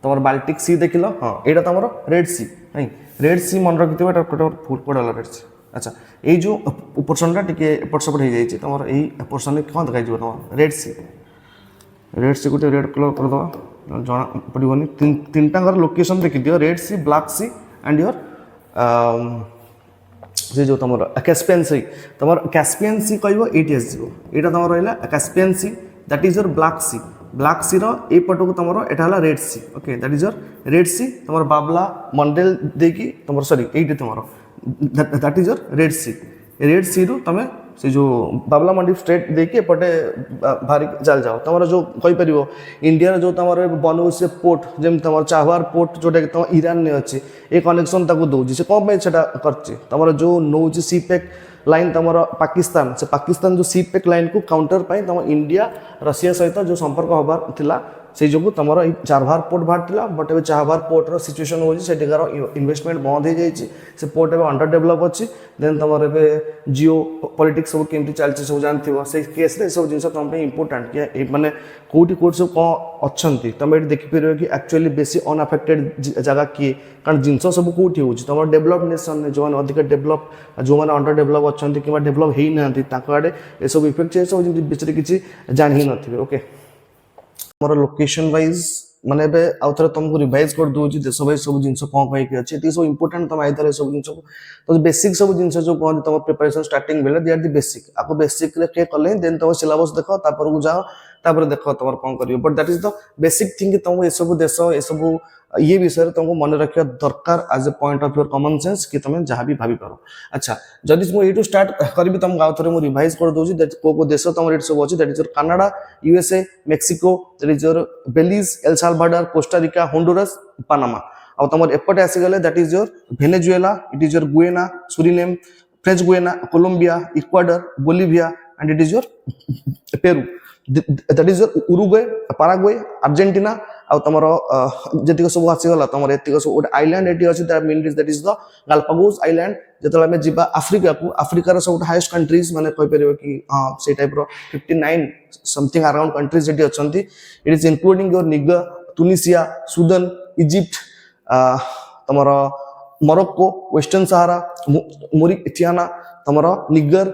तुम बाल्टिक सी देख हाँ यहाँ तुम रेड सी नहीं रेड सी मन रखी फुल पड़ा रेड सी अच्छा ये जो पोर्सनटा टिके एपट सेपट हो जाइए तुम यही पोर्सन कौन देखा तुम रेड सी गोटे रेड कलर करदे जना पड़ोनी तीन टाँगर लोकेशन देखिदियो Red Sea Black Sea and your से जो तुम कैस्पियन सी तुम कैस्पियन सी कह ये आसो यहाँ तुम रहा Caspian Sea that is your Black Sea रपटक तुम यहाँ Red Sea okay that is your Red Sea तुम बाबला मंडेल देकी तुम सॉरी ये तुम that is your Red Sea रु तुम से जो बाबला मंडी स्ट्रेट देखिए एपटे बाहरी चल जाओ तुम जो कहीपर इंडिया जो तुम बनाऊ से पोर्ट जमी तुम चाहवार पोर्ट जोटा कि तुम ईरान में अच्छे ये कनेक्शन दूसरी से कौन से तुम जो नौ सी पैक लाइन तुम पाकिस्तान से पाकिस्तान जो सी पैक लाइन को काउंटर पाई तुम इंडिया रशिया सहित जो संपर्क हबार थिला से जो तुम चारभार पोर्ट बाहर बट ए चाहबार पोर्टर सिचुएसन होकार इन्वेस्टमेंट बंद हो जाए से पोर्ट ए अंडर डेभलप अच्छी देन तुम जियो पॉलिटिक्स सब केमती चलती सब जानते से केस सब जिन तुम इंपोर्टाट कि माने कौटी कौटी सब कौन अच्छा तुम ये देखिपर कि एक्चुअली बेसी अनअफेक्टेड जगह किए कारण जिनस सब कौटी हो तुम डेभलप नेसन जो मैंने अधिक डेभलप जो मैंने अंडर डेभलप अच्छा कि डेभलप हो ना आड़े ये सब इफेक्ट सब विषय किसी जान ही नथिबे ओके मोर लोकेशन वाइज माने आउ थे तुमको रिवाइज कर दूसरी देश वाइज सब जिन कौन कहीं अच्छे ये सब इंपोर्टाट तुम आई सब जिन तो बेसिक सब जिन जो कहते तुम प्रिपरेशन स्टार्टिंग बेले दे आर दि बेसिक आपको बेसिक रे कले देन तुम सिलेबस देख तापर को जाओ तापर देख तुम कौन कर but that is the basic thing तुमको ये सब देश ये सब ये विषय तुमको मन रखा दरकार as a point of your common sense कि तुम जहाँ भी भाभी पार अच्छा जदि मुझे स्टार्ट करी तुमको आउ थे मुझे रिवाइज कर दूसरी को देश तुम ये सब अच्छे that is your Canada USA Mexico that is your Belize El Salvador Costa Rica Honduras Panama और तुम एपटे आसीगले that is your Venezuela it is your Guyana Suriname French Guiana Colombia Ecuador Bolivia and it is your Peru that is your Uruguay Paraguay Argentina आ तुम जी सब आसीगला तुम ये सब गोटे आइलैंड ये अच्छे that mean that is the Galapagos island जो आम जा आफ्रिका को आफ्रिकार सब हाईएस्ट कंट्रीज माने कहीपर कि हाँ से टाइप 59 समथिंग अराउंड कंट्रीज ये अच्छा it is including your Niger Tunisia Sudan Egypt तुम मोरक्को वेस्टर्न सहारा मोरिटाना तुम Niger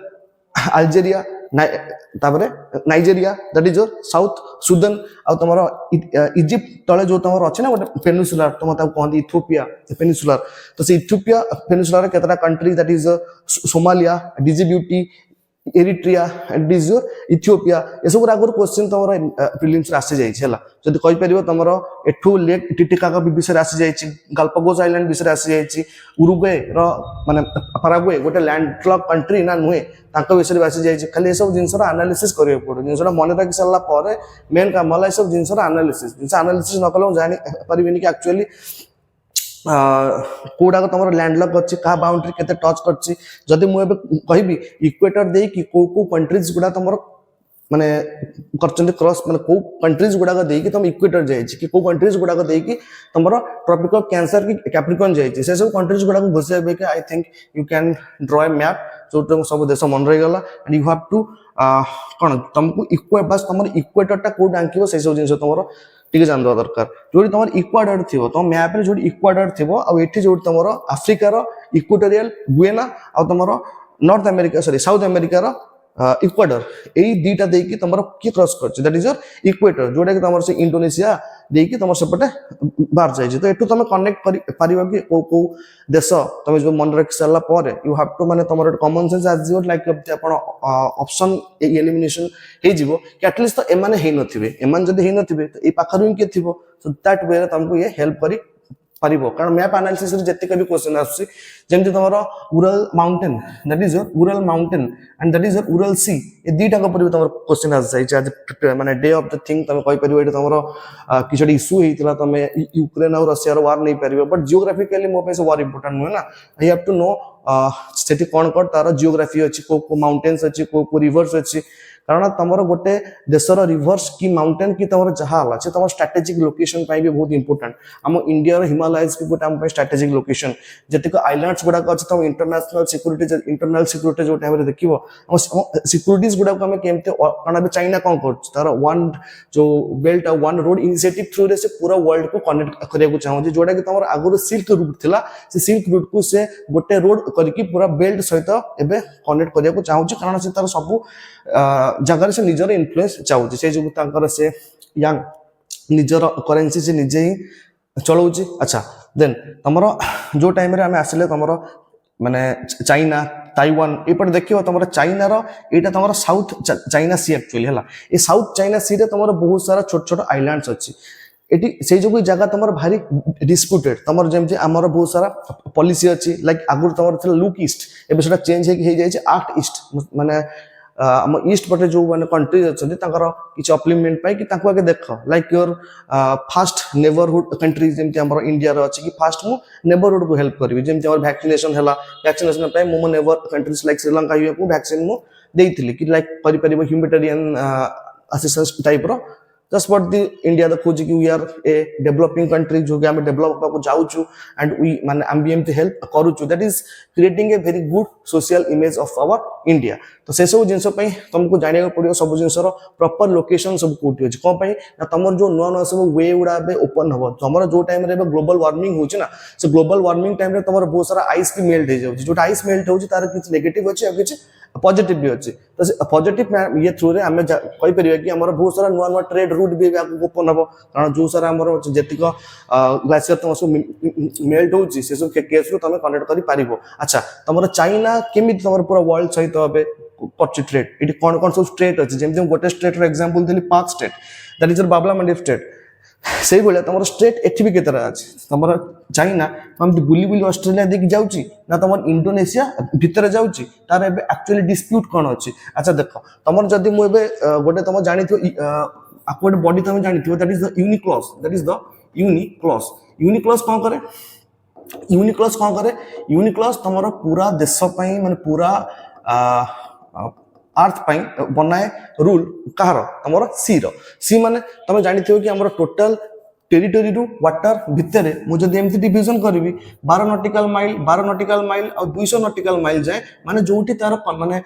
Algeria Nigeria that is your South Sudan आ तुम इजिप्ट तले जो तुम अच्छे ना गोटे पेनिसुलार तुम कहते इथियोपिया पेनिसुलार तो से इथियोपिया पेनिसुलार केतना country that is Somalia Djibouti Eritrea and is your Ethiopia ये सब आगुरी क्वेश्चन तुम प्रिलिम्स आसी जाइए जब कहीपर तुम एठू लेक टिटिका विषय आसी जाइए गालापागोस आइलैंड विषय आसी जाइए उरुग्वे माने पाराग्वे गोटे लैंडलॉक कंट्री ना नुहे विषय भी आसी जाइए खाली ये सब जिनस एनालिसिस करा पड़े जिनसा मन रखी सारा मेन काम है सब जिनस एनालिसिस न कले जानी पारे कि एक्चुअली कौटाक तुम लैंडलॉक अच्छी क्या बाउंड्री केते टच करछि जदि मुझे कहि इक्वेटर दे कि को कंट्रीज गुड़ा तुम माने करछन्ते क्रॉस माने को कंट्रीज गुड़ाक दे कि तुम इक्वेटर जाइए कि को कंट्रीज गुड़ाक दे कि तुम ट्रॉपिकल कैंसर की कैप्रिकॉन जाइए से सब कंट्रीज गुड़ाक घुसे के I think you can draw a map जो सब देश मन रहीगला एंड यू हैव टू कौन तुमको बस तुम इक्वेटर कौट आंकिब से सब जिन तुम टे जान दरकार जो तुम इक्वाडोर थी तुम मैप जो इक्वाडोर थी आठी जो तुम आफ्रिकार इक्वेटोरियल गुएना आ तुम नॉर्थ अमेरिका सॉरी साउथ अमेरिकार इक्वाडोर यही दुईटा देकी तुम किए क्रॉस कर दैट इज योर इक्वेटर जोटा कि तुम से इंडोनेशिया देकी तुम सेपटे बाहर जाइए तो एठू तुम कनेक्ट कर पार कि को देश तुम जो मन रखी सारापर यू हैव टू माने तुम कॉमन सेंस आज लाइक ऑप्शन एलिमिनेशन हो एटलिस्ट तो एमाने हे नथिबे एमान जदी हे नथिबे तो ए पाखरु किए थिबो सो दैट वे तुमको ये हेल्प करी पारिबो कारण मैप एनालिसिस रे जत्ते भी क्वेश्चन आसी जेमति तुमरो Ural mountain that is your Ural mountain and that is your Ural Sea ये दुईटा पर भी तुम क्वेश्चन आस जाय आज माने डे ऑफ द थिंग तुम कहि परिबो एटा तुमरो किछडी इशू हेतिला तुम यूक्रेन और रशिया रो वार नहीं परिबो बट जियोग्राफिकली मो पे से वार इंपोर्टेंट नुहे ना आई हैव टू नो सेठी कोन कोन तार जियोग्राफी अछि को माउंटेन्स अछि को रिवर्स अछि कारण तुम गोटे देशर रिवर्स की माउंटेन की तुम जहाँ से तुम स्ट्रेटेजिक लोकेशन भी बहुत इंपोर्टेंट आम इंडिया हिमालयस की गोटे स्ट्रेटेजिक लोकेशन जतिक आइलैंड्स गुड़ाक अच्छे तुम इंटरनेशनल सिक्यूरीटी जो टाइम देख सिक्यूरीटीज गुड़ाक आम केमती कारण चाइना कौन कर वन जो belt one road initiative through रे से पूरा वर्ल्ड को कनेक्ट करने को चाहूँ जोटा कि तुम आगुरी सिल्क रूट थिला से सिल्क रूट को से गोटे रोड करके पूरा बेल्ट सहित एबे कनेक्ट करिया को चाहूची कारण से तार सब जगह से निजर इन्फ्लुएंस चाहूची से जो तांकर से यांग निजर करेंसी से निजे ही चलाउची। अच्छा देन तमरो जो टाइम रे आमे आसिले तमरो माने चाइना ताइवान एपट देखियो तमरो चाइना रो एटा तमरो साउथ चाइना सी एक्चुअली हला ए साउथ चाइना सी रे तमरो बहुत सारा छोट छोट आइलैंड्स अछि एटी से जो जगह तमरो भारी डिस्प्यूटेड तमरो जेमति हमर बहुत सारा पॉलिसी अछि लाइक आगुर तमरो थला लुक ईस्ट एबे सेटा चेंज हे जाय छै एक्ट ईस्ट माने हम ईस्ट पटे जो माने कंट्रीज अछि तांकर किछ अप्लिमेंट पाई कि तांको आगे देखो like your first neighbourhood countries जेमति हमर इंडिया रो अछि कि फास्ट मु नेबरहुड को हेल्प करबी जेमति हमर वैक्सीनेशन हला वैक्सीनेशन पाई मो नेबर कंट्रीज लाइक श्रीलंका यू को वैक्सीन मु देइथिली कि लाइक करि परिबो ह्यूमैनिटेरियन असिस्टेंस टाइप रो just what the India the खोज कि we are a developing country जो कि हम डेवलप को जाउछु एंड वी माने हम भी एमते हेल्प करूछु that is creating a very good social image of our India. तो से सब जिंस पई तुमको जानिया पड़ियो सब जिंस रो प्रॉपर लोकेशन सब कोठी अछि को पई ना तमर जो नुवा नुवा सब वे उडा बे ओपन हबो तमर जो टाइम रे ग्लोबल वार्मिंग होछि ना से ग्लोबल वार्मिंग टाइम रे तमर बहुत सारा आइस भी मेल्ट हे जाउछि जो आइस मेल्ट होछि तार किछ नेगेटिव अछि आ किछ पॉजिटिव भी अछि तो पॉजिटिव ये थ्रू रे हमें कहि परिबा कि हमर बहुत सारा नुवा नुवा ट्रेड रूट भी ओपन हबो कारण जो सारा हमर जेतिक ग्लेशियर तम सब मेल्ट होछि से सब केस रो तमे कनेक्ट करि पारिबो। अच्छा तमर चाइना केमि तमर पूरा वर्ल्ड सहित हबे पच्ची ट्रेड इट कोन कोन सब स्टेट अछि जेमति गोटे स्टेट रो एग्जांपल देली पाक state that is Babla Mandi state से बोले तमर स्टेट एठी भी केतरा अछि तमर चाइना हम बुली बुली ऑस्ट्रेलिया देख जाउची ना तमर इंडोनेशिया भीतर जाउची तार एबे एक्चुअली डिस्प्यूट कोन अछि। अच्छा देखो तमर जदी मु एबे गोटे तम जानिथियो अपवर्ड बॉडी तम जानिथियो दैट इज द यूनिक्लॉस यूनिक्लॉस कोन करे यूनिक्लॉस तमर पूरा देश पई माने पूरा अर्थ पई बनाए रूल कहार हमर सी माने तमे जानिथियो कि हमर टोटल टेरिटरी रु वाटर भितरे मु जदी एमती डिवीजन करबी 12 नॉटिकल माइल और 200 नॉटिकल माइल जाए माने जोठी तार माने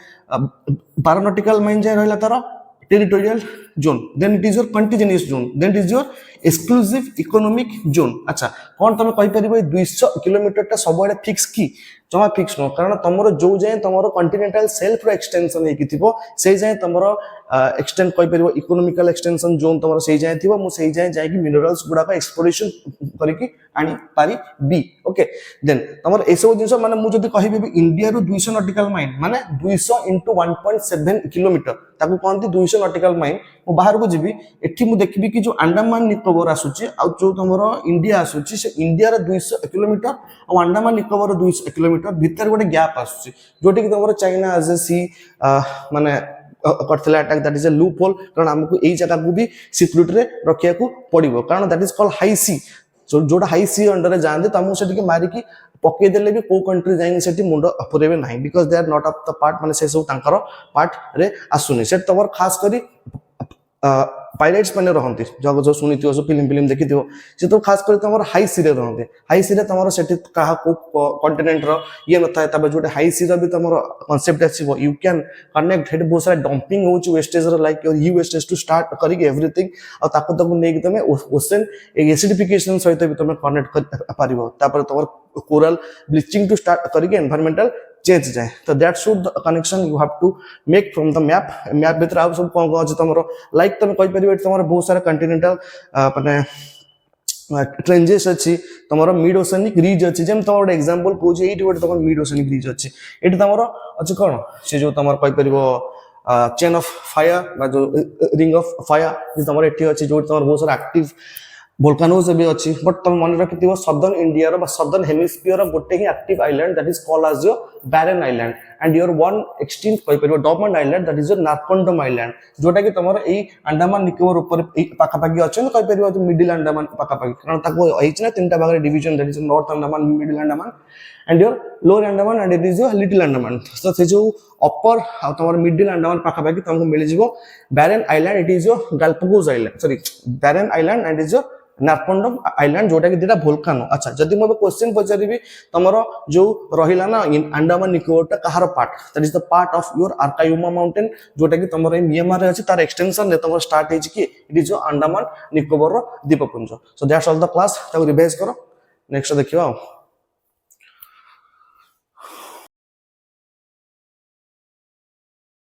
12 नॉटिकल माइल जाए रहला तार territorial zone then it is your contiguous zone then it is your exclusive economic zone. अच्छा कोन तमे कहि परिबो 200 किलोमीटर ता सबडे फिक्स की जमा फिक्स न कारण तमरो जो जाय तमरो कॉन्टिनेंटल सेल्फ रो एक्सटेंशन हे किथिबो से जाय तमरो एक्सटेंड कहि परिबो इकोनॉमिकल एक्सटेंशन जोन तमरो से जाय थिबो मु से जाय कि मिनरल्स गुडा का एक्सप्लोरेशन करिकि आनी पारी बी ओके देन तमरो एसो जिंस माने मु जदी कहिबे इंडिया रो 200 नॉटिकल माइल माने 200 into 1.7 किलोमीटर ताकू कोनती 200 नॉटिकल माइल मु बाहर को जीबी एठी मु देखबी कि जो अंडमान निकोबार आसुची आ जो तमरो इंडिया आसुची से इंडिया रो 200 किलोमीटर और अंडमान निकोबार रो 200 किलोमीटर भीतर गोटे गैप आसुची जोटी कि तमरो चाइना एज ए सी माने करथला attack that is a loophole कारण हमको एई जगह को भी सिक्योरिटी रे रखिया को पड़िबो कारण दैट इज कॉल्ड हाई सी जोटा हाई सी अंडर रे जांदे तमु सेठी के मारी की पके देले भी को कंट्री जाइन सेठी मुंडो पुरेबे नाही because they are not of the part माने से सब तांकर पार्ट रे आसुनी सेट तमर खास करी पायलट्स माने रहंती जग जो सुनिथियो सो फिल्म देखिथियो से तो खास कर तमर हाई सी रे रहंती हाई सी रे तमर सेठी कहा को कॉन्टिनेंट रो ये नथा तबे जोटे हाई सी रो भी तमर कांसेप्ट आसीबो यू कैन कनेक्ट हेड बहुत सारा डंपिंग होची वेस्टेज रो like your you wastage to start करी एवरीथिंग और ताको तको नेक तमे ओशन एसिडिफिकेशन सहित भी तमे कनेक्ट कर पारिबो तापर तमर कोरल ब्लीचिंग टू स्टार्ट करी एनवायरमेंटल चेंज जाए तो that should the connection you have to make from the map भीतर आप सब कोन कोन तमरो लाइक तमे कहि परिबे तमरो बहुत सारा कंटिनेंटल माने ट्रेंजेस अछि तमरो मिड ओशनिक रीज अछि जेम तमरो एग्जांपल कोजे एटी गोटे तमरो मिड ओशनिक रीज अछि एटी तमरो अछि कोन से जो तमरो कहि परिबो चेन ऑफ फायर बा जो रिंग ऑफ फायर जे तमरो एटी अछि जो तमरो बहुत सारा एक्टिव वोल्केनोज भी अच्छी बट तुम मन रखिथिबो सदर्न इंडिया रो सदर्न हेमिस्फीयर रो गोटे ही active island that is called as your Barren island and your one extinct कहि परिबो dormant island that is your Narcondam island जोटा कि तमरो एई अंडमान निकोबार ऊपर पाका पाकी अछि कहि परिबो जो मिडिल अंडमान पाका पाकी कारण ताको आइछ ना तीनटा भाग रे division that is north Andaman middle Andaman and your lower Andaman and it is your little Andaman तो से जो अपर आ तमरो मिडिल अंडमान पाका पाकी तुमको मिल जिवो Barren island it is your Galapagos island sorry Barren island and is your Narcondam island जोटा कि दिटा वोल्केनो। अच्छा जदी mo क्वेश्चन पचारिबी तमरो जो रहिला ना अंडमान निकोबार ता कहार part that is the part of your Arakan Yoma mountain जोटा कि तमरो ए म्यांमार रे अछि तार एक्सटेंशन ले तमरो स्टार्ट हेछि कि इट इज जो अंडमान निकोबार रो द्वीपपुंज। So that's all the class ताको रिवाइज करो नेक्स्ट देखियो।